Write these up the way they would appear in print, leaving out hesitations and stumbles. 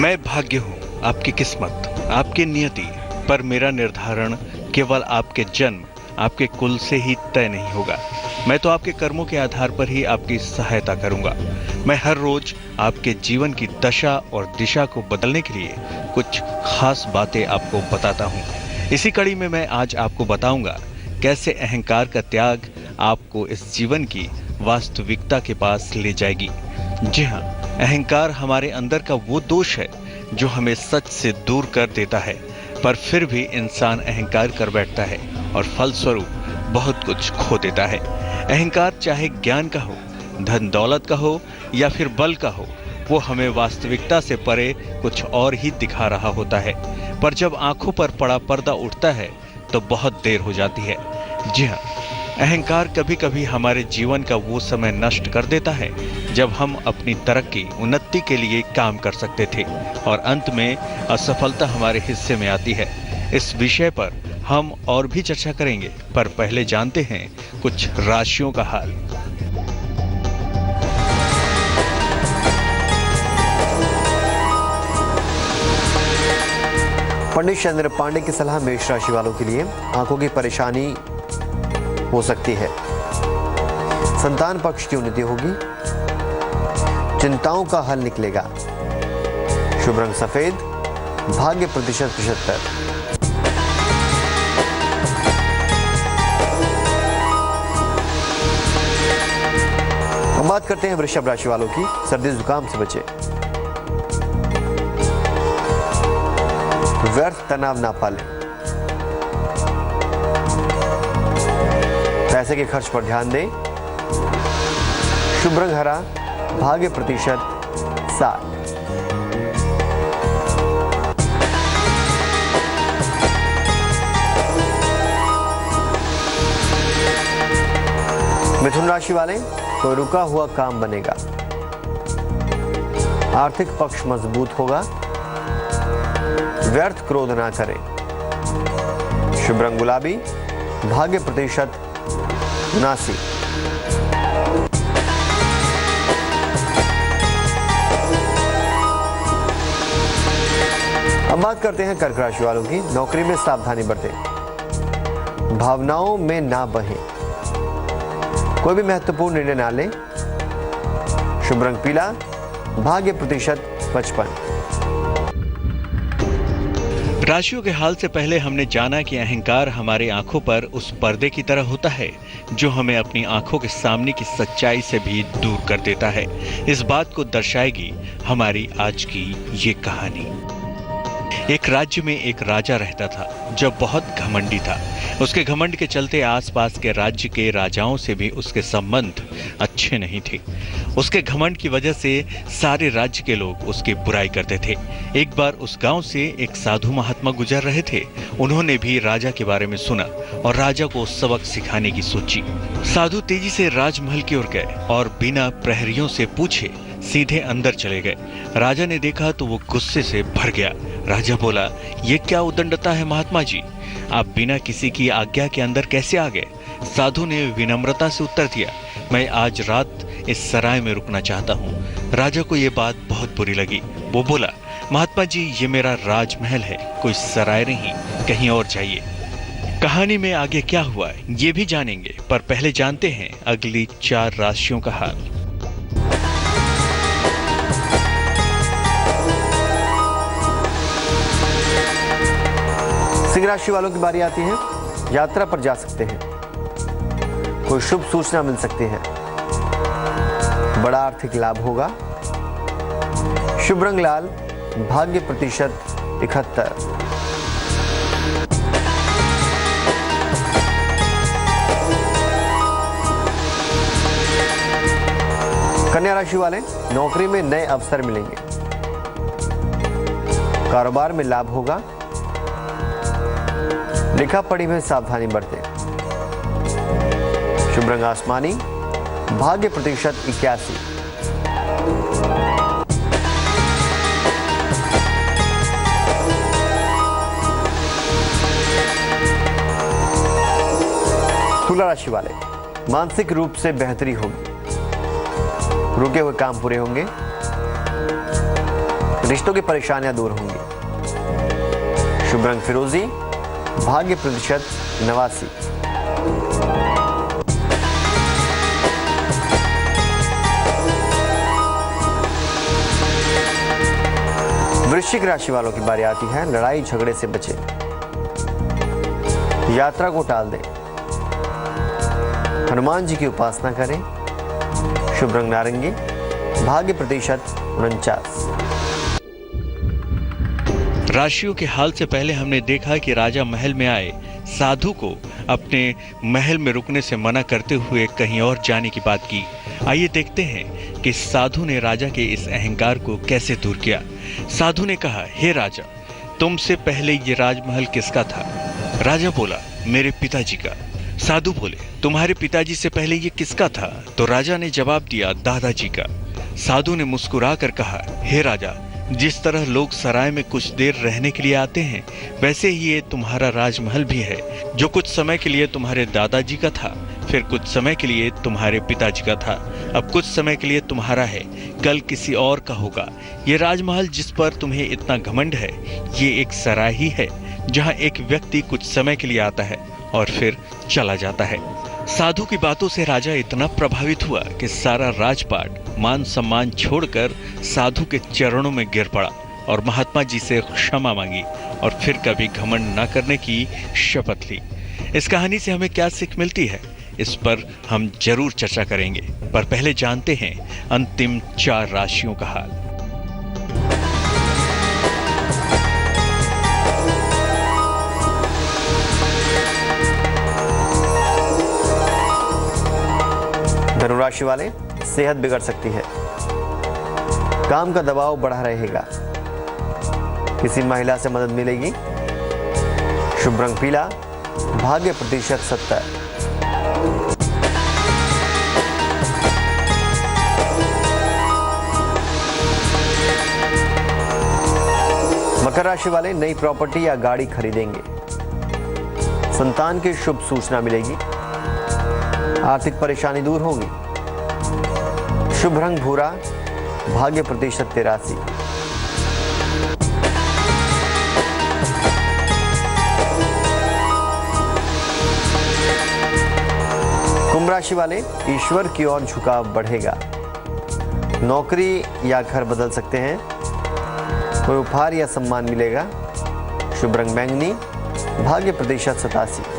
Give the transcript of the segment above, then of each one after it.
मैं भाग्य हूँ, आपकी किस्मत, आपकी नियति, पर मेरा निर्धारण केवल आपके जन्म, आपके कुल से ही तय नहीं होगा। मैं तो आपके कर्मों के आधार पर ही आपकी सहायता करूंगा। मैं हर रोज आपके जीवन की दशा और दिशा को बदलने के लिए कुछ खास बातें आपको बताता हूँ। इसी कड़ी में मैं आज आपको बताऊंगा कैसे अहंकार का त्याग आपको इस जीवन की वास्तविकता के पास ले जाएगी। जी हाँ, अहंकार हमारे अंदर का वो दोष है जो हमें सच से दूर कर देता है, पर फिर भी इंसान अहंकार कर बैठता है और फलस्वरूप बहुत कुछ खो देता है। अहंकार चाहे ज्ञान का हो, धन दौलत का हो या फिर बल का हो, वो हमें वास्तविकता से परे कुछ और ही दिखा रहा होता है। पर जब आंखों पर पड़ा पर्दा उठता है तो बहुत देर हो जाती है। जी हाँ, अहंकार कभी कभी हमारे जीवन का वो समय नष्ट कर देता है जब हम अपनी तरक्की उन्नति के लिए काम कर सकते थे और अंत में असफलता हमारे हिस्से में आती है। इस विषय पर हम और भी चर्चा करेंगे, पर पहले जानते हैं कुछ राशियों का हाल। पंडित चंद्र पांडे की सलाह मेष राशि वालों के लिए आंखों की परेशानी हो सकती है, संतान पक्ष की उन्नति होगी, चिंताओं का हल निकलेगा। शुभ रंग सफेद, भाग्य प्रतिशत 75। हम बात करते हैं वृषभ राशि वालों की। सर्दी जुकाम से बचे, व्यर्थ तनाव ना पालें, पैसे के खर्च पर ध्यान दें। शुभ रंग हरा, भाग्य प्रतिशत 60। मिथुन राशि वाले, कोई रुका हुआ काम बनेगा, आर्थिक पक्ष मजबूत होगा, व्यर्थ क्रोध ना करें। शुभ रंग गुलाबी, भाग्य प्रतिशत 79। अब बात करते हैं कर्क राशि वालों की। नौकरी में सावधानी बरतें, भावनाओं में ना बहें, कोई भी महत्वपूर्ण निर्णय ना लें। शुभ रंग पीला, भाग्य प्रतिशत 55। राशियों के हाल से पहले हमने जाना कि अहंकार हमारे आंखों पर उस पर्दे की तरह होता है जो हमें अपनी आंखों के सामने की सच्चाई से भी दूर कर देता है। इस बात को दर्शाएगी हमारी आज की ये कहानी। एक राज्य में एक राजा रहता था जो बहुत घमंडी था। उसके घमंड के चलते आसपास के राज्य के राजाओं से भी उसके संबंध अच्छे नहीं थे। उसके घमंड की वजह से सारे राज्य के लोग उसकी बुराई करते थे। एक बार उस गांव से एक साधु महात्मा गुजर रहे थे। उन्होंने भी राजा के बारे में सुना और राजा को सबक सिखाने की सोची। साधु तेजी से राजमहल की ओर गए और बिना प्रहरियों से पूछे सीधे अंदर चले गए। राजा ने देखा तो वो गुस्से से भर गया। राजा बोला, ये क्या उद्दंडता है महात्मा जी, आप बिना किसी की आज्ञा के अंदर कैसे आ गए? साधु ने विनम्रता से उत्तर दिया, मैं आज रात इस सराय में रुकना चाहता हूँ। राजा को ये बात बहुत बुरी लगी। वो बोला, महात्मा जी, ये मेरा राजमहल है, कोई सराय नहीं, कहीं और जाइए। कहानी में आगे क्या हुआ ये भी जानेंगे, पर पहले जानते हैं अगली 4 राशियों का हाल। सिंह राशि वालों की बारी आती है। यात्रा पर जा सकते हैं, कोई शुभ सूचना मिल सकती है, बड़ा आर्थिक लाभ होगा। शुभ रंग लाल, भाग्य प्रतिशत 71। कन्या राशि वाले, नौकरी में नए अवसर मिलेंगे, कारोबार में लाभ होगा, लिखा पढ़ी में सावधानी बरतें। शुभ रंग आसमानी, भाग्य प्रतिशत 81। तुला राशि वाले, मानसिक रूप से बेहतरी होगी, रुके हुए काम पूरे होंगे, रिश्तों की परेशानियां दूर होंगी। शुभ रंग फिरोजी, भाग्य प्रतिशत 89। वृश्चिक राशि वालों की बारी आती है। लड़ाई झगड़े से बचें, यात्रा को टाल दें, हनुमान जी की उपासना करें। शुभ रंग नारंगी, भाग्य प्रतिशत 49। राशियों के हाल से पहले हमने देखा कि राजा महल में आए साधु को अपने महल में रुकने से मना करते हुए कहीं और जाने की बात की। आइए देखते हैं कि साधु ने राजा के इस अहंकार को कैसे दूर किया। साधु ने कहा, हे राजा, तुमसे पहले ये राजमहल किसका था? राजा बोला, मेरे पिताजी का। साधु बोले, तुम्हारे पिताजी से पहले ये किसका था? तो राजा ने जवाब दिया, दादाजी का। साधु ने मुस्कुराकर कहा, हे राजा, जिस तरह लोग सराय में कुछ देर रहने के लिए आते हैं, वैसे ही ये तुम्हारा राजमहल भी है, जो कुछ समय के लिए तुम्हारे दादाजी का था, फिर कुछ समय के लिए तुम्हारे पिताजी का था, अब कुछ समय के लिए तुम्हारा है, कल किसी और का होगा। ये राजमहल जिस पर तुम्हें इतना घमंड है, ये एक सराय ही है, जहाँ एक व्यक्ति कुछ समय के लिए आता है और फिर चला जाता है। साधु की बातों से राजा इतना प्रभावित हुआ कि सारा राजपाट मान सम्मान छोड़कर साधु के चरणों में गिर पड़ा और महात्मा जी से क्षमा मांगी और फिर कभी घमंड न करने की शपथ ली। इस कहानी से हमें क्या सीख मिलती है, इस पर हम जरूर चर्चा करेंगे, पर पहले जानते हैं अंतिम 4 राशियों का हाल। धनुराशि वाले, सेहत बिगड़ सकती है, काम का दबाव बढ़ा रहेगा, किसी महिला से मदद मिलेगी। शुभ रंग पीला, भाग्य प्रतिशत 70। मकर राशि वाले, नई प्रॉपर्टी या गाड़ी खरीदेंगे, संतान की शुभ सूचना मिलेगी, आर्थिक परेशानी दूर होगी। शुभ रंग भूरा, भाग्य प्रतिशत 83। कुंभ राशि वाले, ईश्वर की ओर झुकाव बढ़ेगा, नौकरी या घर बदल सकते हैं, कोई उपहार या सम्मान मिलेगा। शुभ रंग बैंगनी, भाग्य प्रतिशत 87।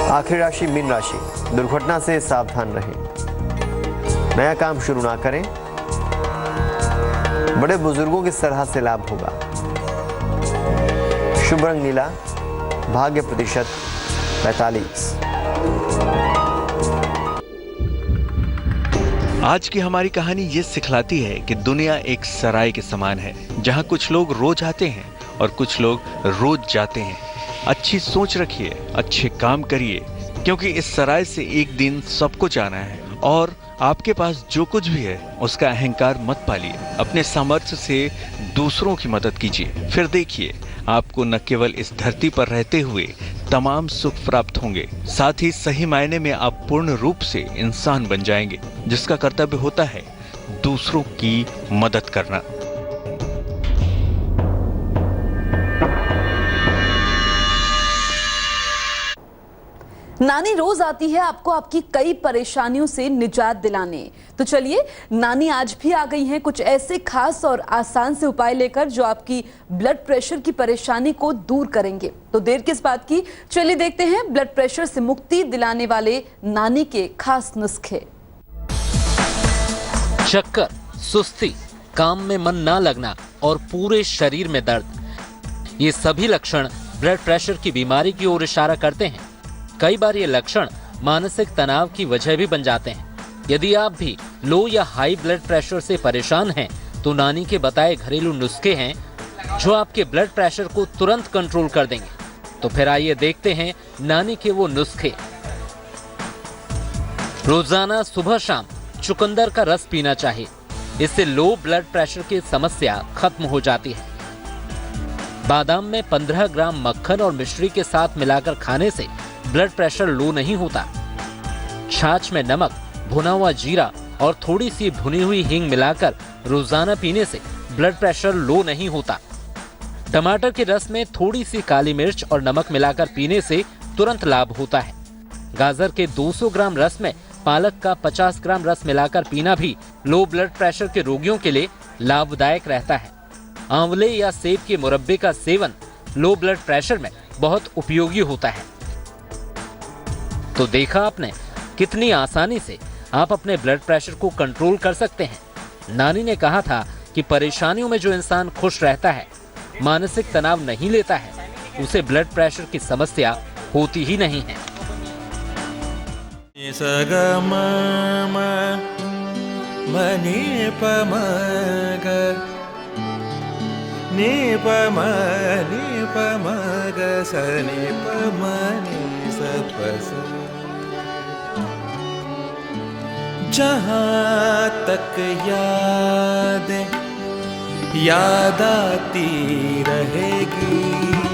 आखिरी राशि मीन राशि, दुर्घटना से सावधान रहें, नया काम शुरू ना करें, बड़े बुजुर्गों की सलाह से लाभ होगा। शुभ रंग नीला, भाग्य प्रतिशत 45। आज की हमारी कहानी ये सिखलाती है कि दुनिया एक सराय के समान है, जहाँ कुछ लोग रोज आते हैं और कुछ लोग रोज जाते हैं। अच्छी सोच रखिए, अच्छे काम करिए, क्योंकि इस सराय से एक दिन सबको जाना है। और आपके पास जो कुछ भी है उसका अहंकार मत पालिए, अपने सामर्थ्य से दूसरों की मदद कीजिए, फिर देखिए आपको न केवल इस धरती पर रहते हुए तमाम सुख प्राप्त होंगे, साथ ही सही मायने में आप पूर्ण रूप से इंसान बन जाएंगे, जिसका कर्तव्य होता है दूसरों की मदद करना। नानी रोज आती है आपको आपकी कई परेशानियों से निजात दिलाने। तो चलिए, नानी आज भी आ गई हैं कुछ ऐसे खास और आसान से उपाय लेकर जो आपकी ब्लड प्रेशर की परेशानी को दूर करेंगे। तो देर किस बात की, चलिए देखते हैं ब्लड प्रेशर से मुक्ति दिलाने वाले नानी के खास नुस्खे। चक्कर, सुस्ती, काम में मन ना लगना और पूरे शरीर में दर्द, ये सभी लक्षण ब्लड प्रेशर की बीमारी की ओर इशारा करते हैं। कई बार ये लक्षण मानसिक तनाव की वजह भी बन जाते हैं। यदि आप भी लो या हाई ब्लड प्रेशर से परेशान हैं, तो नानी के बताए घरेलू नुस्खे हैं जो आपके ब्लड प्रेशर को तुरंत कंट्रोल कर देंगे। तो फिर आइए देखते हैं नानी के वो नुस्खे। रोजाना सुबह शाम चुकंदर का रस पीना चाहिए, इससे लो ब्लड प्रेशर की समस्या खत्म हो जाती है। बादाम में 15 ग्राम मक्खन और मिश्री के साथ मिलाकर खाने से ब्लड प्रेशर लो नहीं होता। छाछ में नमक, भुना हुआ जीरा और थोड़ी सी भुनी हुई हींग मिलाकर रोजाना पीने से ब्लड प्रेशर लो नहीं होता। टमाटर के रस में थोड़ी सी काली मिर्च और नमक मिलाकर पीने से तुरंत लाभ होता है। गाजर के 200 ग्राम रस में पालक का 50 ग्राम रस मिलाकर पीना भी लो ब्लड प्रेशर के रोगियों के लिए लाभदायक रहता है। आंवले या सेब के मुरब्बे का सेवन लो ब्लड प्रेशर में बहुत उपयोगी होता है। तो देखा आपने कितनी आसानी से आप अपने ब्लड प्रेशर को कंट्रोल कर सकते हैं। नानी ने कहा था कि परेशानियों में जो इंसान खुश रहता है, मानसिक तनाव नहीं लेता है, उसे ब्लड प्रेशर की समस्या होती ही नहीं है। जहाँ तक याद आती रहेगी।